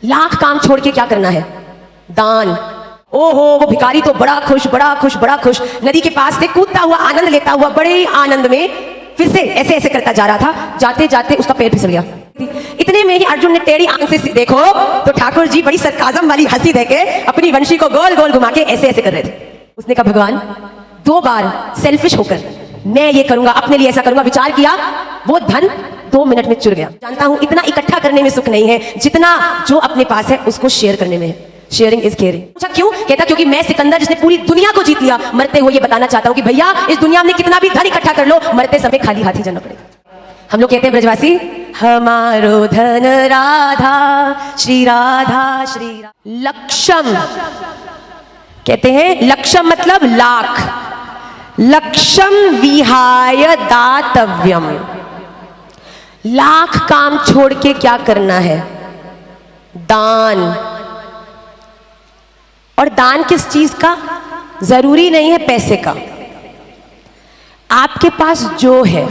लाख काम छोड़ के क्या करना है? दान। ओहो, वो भिखारी तो बड़ा खुश, बड़ा खुश, बड़ा खुश, नदी के पास से कूदता हुआ, आनंद लेता हुआ, बड़े आनंद में फिर से ऐसे ऐसे करता जा रहा था। जाते जाते उसका पैर फिसल गया। इतने में ही अर्जुन ने टेढ़ी आंख से देखो तो ठाकुर जी बड़ी सरकाजम वाली हंसी देके अपनी वंशी को गोल गोल घुमा के ऐसे ऐसे कर रहे थे। उसने कहा भगवान, 2 बार सेल्फिश होकर मैं ये करूंगा, अपने लिए ऐसा करूंगा, विचार किया, वो धन 2 मिनट में चुर गया। जानता हूं इतना इकट्ठा करने में सुख नहीं है जितना जो अपने पास है उसको शेयर करने में है। Sharing is caring. पूछा क्यों? कहता क्योंकि मैं सिकंदर जिसने पूरी दुनिया को जीत लिया, मरते हुए ये बताना चाहता हूं कि भैया इस दुनिया में कितना भी धन इकट्ठा कर लो, मरते समय खाली हाथ ही जाना पड़ेगा। हम लोग कहते हैं ब्रजवासी, हमारो धन राधा श्री राधा श्री लक्षम कहते हैं। लक्षम मतलब लाख। लक्षम विहाय दातव्यम। लाख काम छोड़ के क्या करना है? दान। और दान किस चीज का? जरूरी नहीं है पैसे का। आपके पास जो है,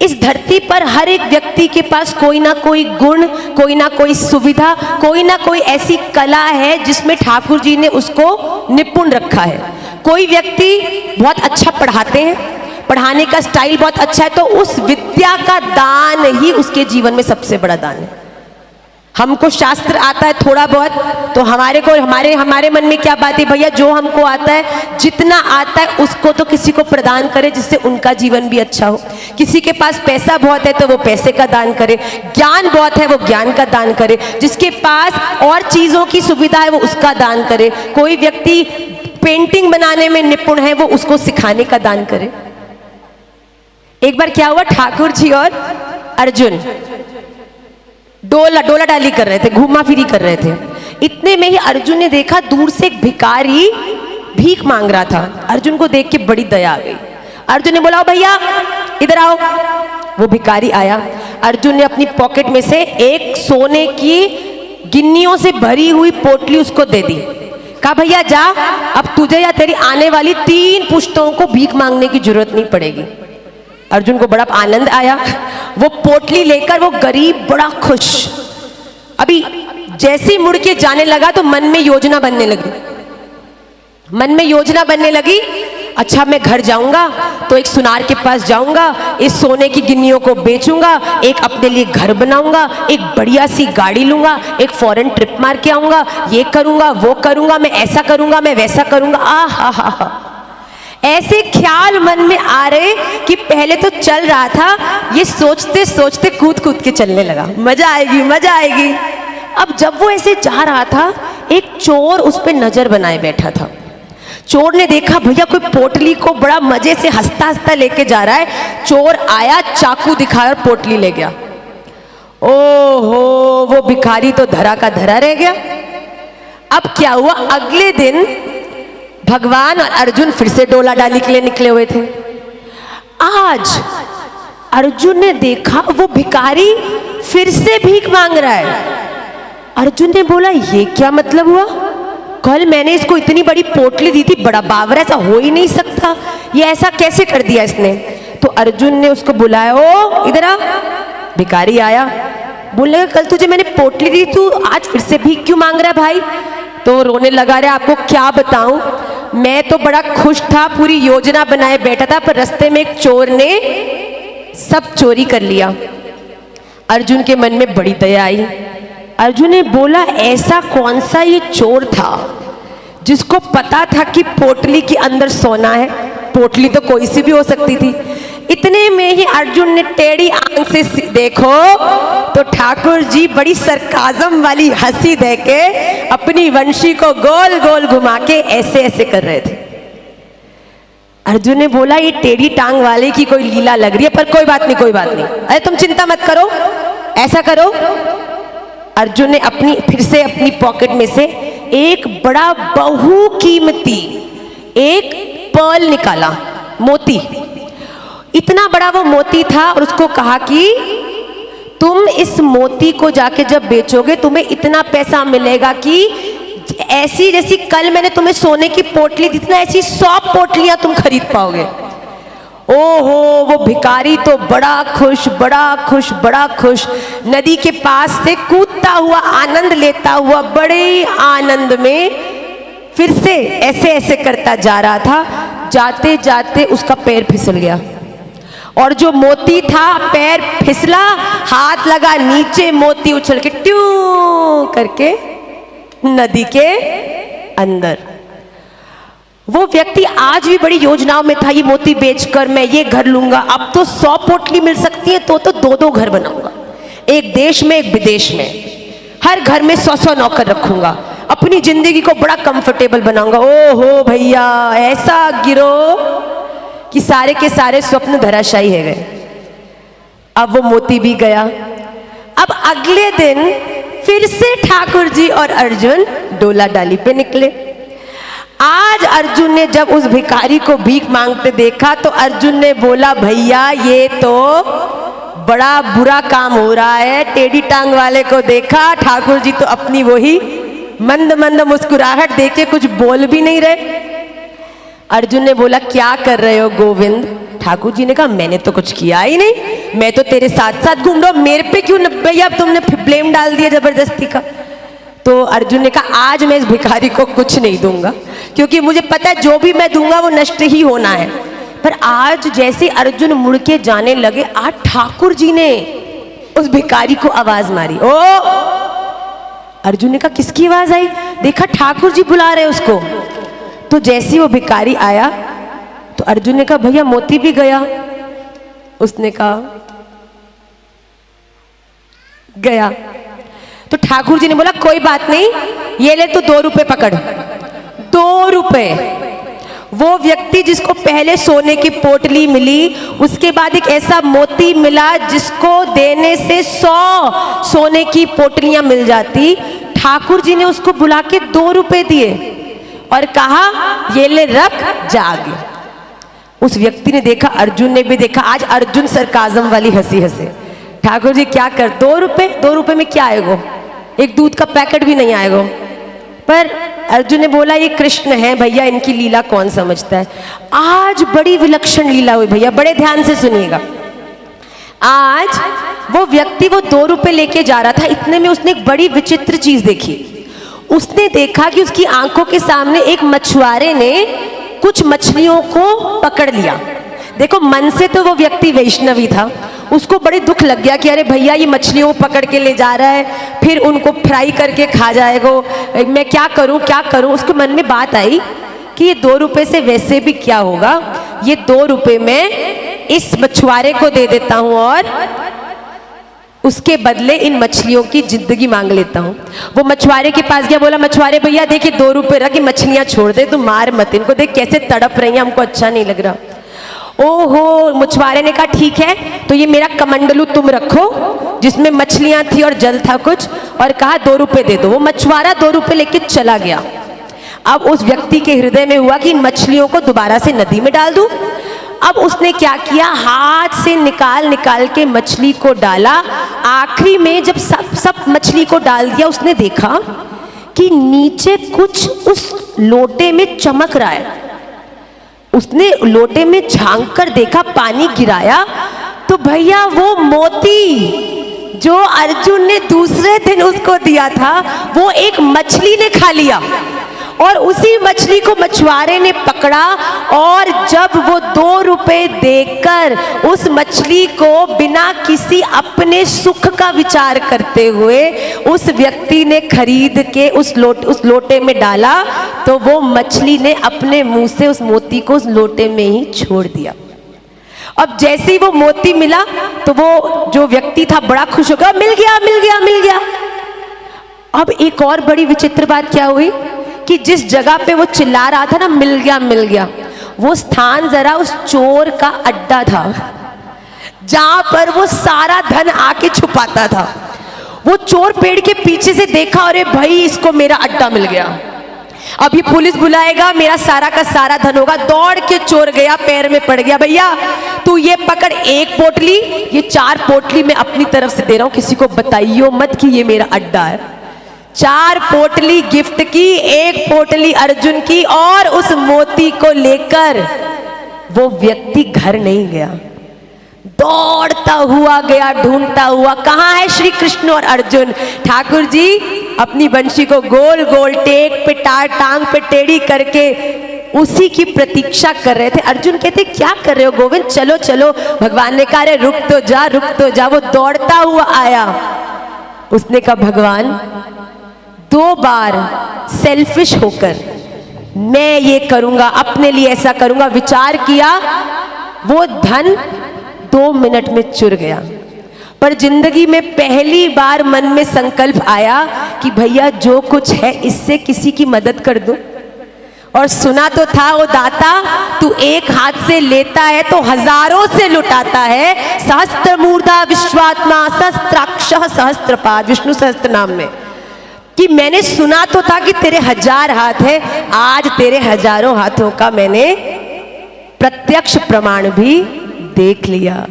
इस धरती पर हर एक व्यक्ति के पास कोई ना कोई गुण, कोई ना कोई सुविधा, कोई ना कोई ऐसी कला है जिसमें ठाकुर जी ने उसको निपुण रखा है। कोई व्यक्ति बहुत अच्छा पढ़ाते हैं, पढ़ाने का स्टाइल बहुत अच्छा है, तो उस विद्या का दान ही उसके जीवन में सबसे बड़ा दान है। हमको शास्त्र आता है थोड़ा बहुत, तो हमारे मन में क्या बात है भैया, जो हमको आता है, जितना आता है उसको तो किसी को प्रदान करे जिससे उनका जीवन भी अच्छा हो। किसी के पास पैसा बहुत है तो वो पैसे का दान करे, ज्ञान बहुत है वो ज्ञान का दान करे, जिसके पास और चीजों की सुविधा है वो उसका दान करे। कोई व्यक्ति पेंटिंग बनाने में निपुण है वो उसको सिखाने का दान करे। एक बार क्या हुआ, ठाकुर जी और अर्जुन डोला डाली कर रहे थे, घूमा फिरी कर रहे थे। इतने में ही अर्जुन ने देखा दूर से एक भिखारी भीख मांग रहा था। अर्जुन को देख के बड़ी दया आ गई। अर्जुन ने बोला, भैया इधर आओ। वो भिखारी आया। अर्जुन ने अपनी पॉकेट में से एक सोने की गिन्नियों से भरी हुई पोटली उसको दे दी। कहा भैया जा, अब तुझे या तेरी आने वाली 3 पुश्तों को भीख मांगने की जरूरत नहीं पड़ेगी। अर्जुन को बड़ा आनंद आया। वो पोटली लेकर वो गरीब बड़ा खुश। अभी जैसे ही मुड़ के जाने लगा तो मन में योजना बनने लगी। अच्छा, मैं घर जाऊंगा तो एक सुनार के पास जाऊंगा, इस सोने की गिन्नियों को बेचूंगा, एक अपने लिए घर बनाऊंगा, एक बढ़िया सी गाड़ी लूंगा, एक फॉरेन ट्रिप मार के आऊंगा, ये करूंगा वो करूंगा, मैं ऐसा करूंगा मैं वैसा करूंगा। हा। ऐसे ख्याल मन में आ रहे कि पहले तो चल रहा था, ये सोचते सोचते कूद कूद के चलने लगा, मजा आएगी। अब जब वो ऐसे जा रहा था, एक चोर उस पे नजर बनाए बैठा था। चोर ने देखा भैया कोई पोटली को बड़ा मजे से हंसता हंसता लेके जा रहा है। चोर आया, चाकू दिखाया और पोटली ले गया। ओहो, वो भिखारी तो धरा का धरा रह गया। अब क्या हुआ, अगले दिन भगवान और अर्जुन फिर से डोला डाली के लिए निकले हुए थे। आज अर्जुन ने देखा वो भिखारी फिर से भीख मांग रहा है। अर्जुन ने बोला, ये क्या मतलब हुआ? कल मैंने इसको इतनी बड़ी पोटली दी थी, बड़ा बावरा, ऐसा हो ही नहीं सकता, ये ऐसा कैसे कर दिया इसने? तो अर्जुन ने उसको बुलाया, ओ इधर आ। भिखारी आया, बोलने लगा, कल तुझे मैंने पोटली दी, तू आज फिर से भीख क्यों मांग रहा है भाई? तो रोने लगा। रहा आपको क्या बताऊं, मैं तो बड़ा खुश था, पूरी योजना बनाए बैठा था, पर रास्ते में एक चोर ने सब चोरी कर लिया। अर्जुन के मन में बड़ी दया आई। अर्जुन ने बोला, ऐसा कौन सा ये चोर था जिसको पता था कि पोटली के अंदर सोना है? पोटली तो कोई सी भी हो सकती थी। इतने में ही अर्जुन ने टेढ़ी आंख से देखो तो ठाकुर जी बड़ी सरकाजम वाली हंसी देके अपनी वंशी को गोल गोल घुमा के ऐसे ऐसे कर रहे थे। अर्जुन ने बोला, ये टेढ़ी टांग वाले की कोई लीला लग रही है, पर कोई बात नहीं। अरे तुम चिंता मत करो, ऐसा करो। अर्जुन ने फिर से अपनी पॉकेट में से एक बड़ा बहुकीमती एक पर्ल निकाला, मोती। इतना बड़ा वो मोती था और उसको कहा कि तुम इस मोती को जाके जब बेचोगे तुम्हें इतना पैसा मिलेगा कि ऐसी जैसी कल मैंने तुम्हें सोने की पोटली दी थी ना, ऐसी 100 पोटलियां तुम खरीद पाओगे। ओहो, वो भिखारी तो बड़ा खुश, बड़ा खुश, बड़ा खुश, नदी के पास से कूदता हुआ, आनंद लेता हुआ, बड़े आनंद में फिर से ऐसे ऐसे करता जा रहा था। जाते जाते उसका पैर फिसल गया और जो मोती था, पैर फिसला, हाथ लगा नीचे, मोती उछल के ट्यू करके नदी के अंदर। वो व्यक्ति आज भी बड़ी योजनाओं में था, ये मोती बेचकर मैं ये घर लूंगा, अब तो 100 पोटली मिल सकती है तो 2-2 घर बनाऊंगा, एक देश में एक विदेश में, हर घर में 100-100 नौकर रखूंगा, अपनी जिंदगी को बड़ा कंफर्टेबल बनाऊंगा। ओहो भैया, ऐसा गिरो कि सारे के सारे स्वप्न धराशायी है गए। अब वो मोती भी गया। अब अगले दिन फिर से ठाकुर जी और अर्जुन डोला डाली पे निकले। आज अर्जुन ने जब उस भिखारी को भीख मांगते देखा तो अर्जुन ने बोला, भैया ये तो बड़ा बुरा काम हो रहा है। टेढ़ी टांग वाले को देखा, ठाकुर जी तो अपनी वही मंद मंद मुस्कुराहट देके कुछ बोल भी नहीं रहे। अर्जुन ने बोला, क्या कर रहे हो गोविंद? ठाकुर जी ने कहा, मैंने तो कुछ किया ही नहीं, मैं तो तेरे साथ साथ घूम रहा हूं, मेरे पे क्यों भैया तुमने ब्लेम डाल दिया जबरदस्ती का। तो अर्जुन ने कहा, आज मैं इस भिखारी को कुछ नहीं दूंगा, क्योंकि मुझे पता है जो भी मैं दूंगा वो नष्ट ही होना है। पर आज जैसे अर्जुन मुड़ के जाने लगे, आज ठाकुर जी ने उस भिखारी को आवाज मारी। ओ, अर्जुन ने कहा, किसकी आवाज आई? देखा ठाकुर जी बुला रहे उसको। तो जैसे वो भिखारी आया तो अर्जुन ने कहा, भैया मोती भी गया। उसने कहा, गया। तो ठाकुर जी ने बोला, कोई बात नहीं, ये ले, तो 2 रुपए पकड़। 2 रुपए। वो व्यक्ति जिसको पहले सोने की पोटली मिली, उसके बाद एक ऐसा मोती मिला जिसको देने से 100 सोने की पोटलियां मिल जाती, ठाकुर जी ने उसको बुला के 2 रुपए दिए और कहा, ये ले रख, जा आगे। उस व्यक्ति ने देखा, अर्जुन ने भी देखा। आज अर्जुन सरकाजम वाली हंसी हंसे। ठाकुर जी क्या कर, 2 रुपए? 2 रुपए में क्या आएगा? एक दूध का पैकेट भी नहीं आएगा। पर अर्जुन ने बोला, ये कृष्ण है भैया, इनकी लीला कौन समझता है। आज बड़ी विलक्षण लीला हुई भैया, बड़े ध्यान से सुनिएगा। आज वो व्यक्ति वो 2 रुपए लेके जा रहा था, इतने में उसने एक बड़ी विचित्र चीज देखी। उसने देखा कि उसकी आंखों के सामने एक मछुआरे ने कुछ मछलियों को पकड़ लिया। देखो, मन से तो वो व्यक्ति वैष्णवी था, उसको बड़े दुख लग गया कि अरे भैया ये मछलियों को पकड़ के ले जा रहा है, फिर उनको फ्राई करके खा जाएगा, मैं क्या करूं क्या करूं। उसके मन में बात आई कि ये 2 रुपए से वैसे भी क्या होगा, ये 2 रुपए मैं इस मछुआरे को दे देता हूं और उसके बदले इन मछलियों की जिंदगी मांग लेता हूँ। वो मछुआरे के पास गया, बोला, मछुआरे भैया देखिए 2 रुपए रख, मछलियां छोड़ दे, तू मार मत इनको, देख कैसे तड़प रही हैं, हमको अच्छा नहीं लग रहा। ओहो, मछुआरे ने कहा, ठीक है, तो ये मेरा कमंडलू तुम रखो जिसमें मछलियां थी और जल था कुछ, और कहा 2 रुपए दे दो। वो मछुआरा 2 रुपए लेके चला गया। अब उस व्यक्ति के हृदय में हुआ कि इन मछलियों को दोबारा से नदी में डाल दूं। अब उसने क्या किया, हाथ से निकाल निकाल के मछली को डाला। आखिरी में जब सब मछली को डाल दिया, उसने देखा कि नीचे कुछ उस लोटे में चमक रहा है। उसने लोटे में झांक कर देखा, पानी गिराया तो भैया वो मोती जो अर्जुन ने दूसरे दिन उसको दिया था, वो एक मछली ने खा लिया। और उसी मछली को मछुआरे ने पकड़ा और जब वो 2 रुपए देकर उस मछली को बिना किसी अपने सुख का विचार करते हुए उस व्यक्ति ने खरीद के उस लोटे में डाला, तो वो मछली ने अपने मुंह से उस मोती को उस लोटे में ही छोड़ दिया। अब जैसे ही वो मोती मिला तो वो जो व्यक्ति था बड़ा खुश हो गया, मिल गया मिल गया मिल गया। अब एक और बड़ी विचित्र बात क्या हुई कि जिस जगह पे वो चिल्ला रहा था ना, मिल गया, वो स्थान जरा उस चोर का अड्डा था, जहां पर वो सारा धन आके छुपाता था। वो चोर पेड़ के पीछे से देखा, अरे भाई इसको मेरा अड्डा मिल गया, अब ये पुलिस बुलाएगा, मेरा सारा का सारा धन होगा। दौड़ के चोर गया, पैर में पड़ गया, भैया तू ये पकड़ 1 पोटली, ये 4 पोटली मैं अपनी तरफ से दे रहा हूं, किसी को बताइयो मत कि ये मेरा अड्डा है। 4 पोटली गिफ्ट की, 1 पोटली अर्जुन की, और उस मोती को लेकर वो व्यक्ति घर नहीं गया, दौड़ता हुआ गया, ढूंढता हुआ, कहाँ है श्री कृष्ण और अर्जुन। ठाकुर जी अपनी बंशी को गोल गोल टेक पे टांग पे टेढ़ी करके उसी की प्रतीक्षा कर रहे थे। अर्जुन कहते क्या कर रहे हो गोविंद, चलो चलो। भगवान ने कहा अरे रुक तो जा, रुक तो जा। वो दौड़ता हुआ आया, उसने कहा भगवान 2 बार सेल्फिश होकर मैं ये करूंगा, अपने लिए ऐसा करूंगा, विचार किया, वो धन 2 मिनट में चुर गया। पर जिंदगी में पहली बार मन में संकल्प आया कि भैया जो कुछ है इससे किसी की मदद कर दूं। और सुना तो था वो दाता, तू एक हाथ से लेता है तो हजारों से लुटाता है। सहस्त्र मूर्धा विश्वात्मा सहस्त्राक्ष सहस्त्रपाद, विष्णु सहस्त्र नाम में, कि मैंने सुना तो था कि तेरे 1000 हाथ है, आज तेरे हजारों हाथों का मैंने प्रत्यक्ष प्रमाण भी देख लिया।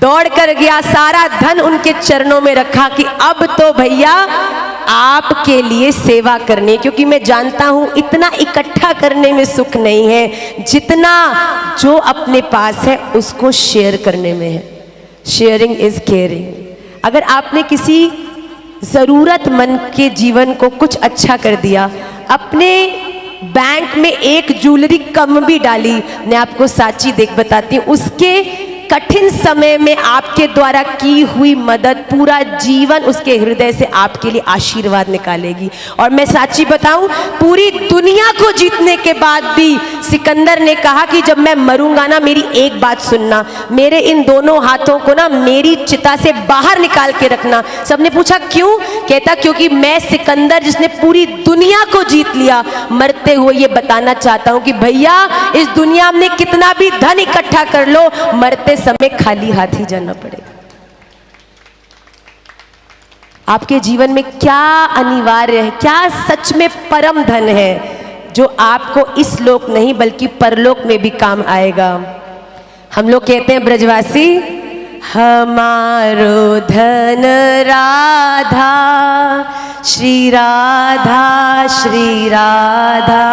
दौड़ कर गया, सारा धन उनके चरणों में रखा कि अब तो भैया आपके लिए सेवा करनी, क्योंकि मैं जानता हूं इतना इकट्ठा करने में सुख नहीं है जितना जो अपने पास है उसको शेयर करने में है। Sharing is caring. अगर आपने किसी जरूरतमंद के जीवन को कुछ अच्छा कर दिया, अपने बैंक में एक ज्वेलरी कम भी डाली, मैं आपको साची देख बताती हूँ, उसके कठिन समय में आपके द्वारा की हुई मदद पूरा जीवन उसके हृदय से आपके लिए आशीर्वाद निकालेगी। और मैं साची बताऊं, पूरी दुनिया को जीतने के बाद भी सिकंदर ने कहा कि जब मैं मरूंगा ना, मेरी एक बात सुनना, मेरे इन दोनों हाथों को ना मेरी चिता से बाहर निकाल के रखना। सबने पूछा क्यों? कहता क्योंकि मैं सिकंदर जिसने पूरी दुनिया को जीत लिया, मरते हुए ये बताना चाहता हूं कि भैया इस दुनिया में कितना भी धन इकट्ठा कर लो, मरते समय खाली हाथ ही जाना पड़ेगा। आपके जीवन में क्या अनिवार्य है, क्या सच में परम धन है जो आपको इस लोक नहीं बल्कि परलोक में भी काम आएगा। हम लोग कहते हैं ब्रजवासी, हमारो धन राधा श्री राधा श्री राधा।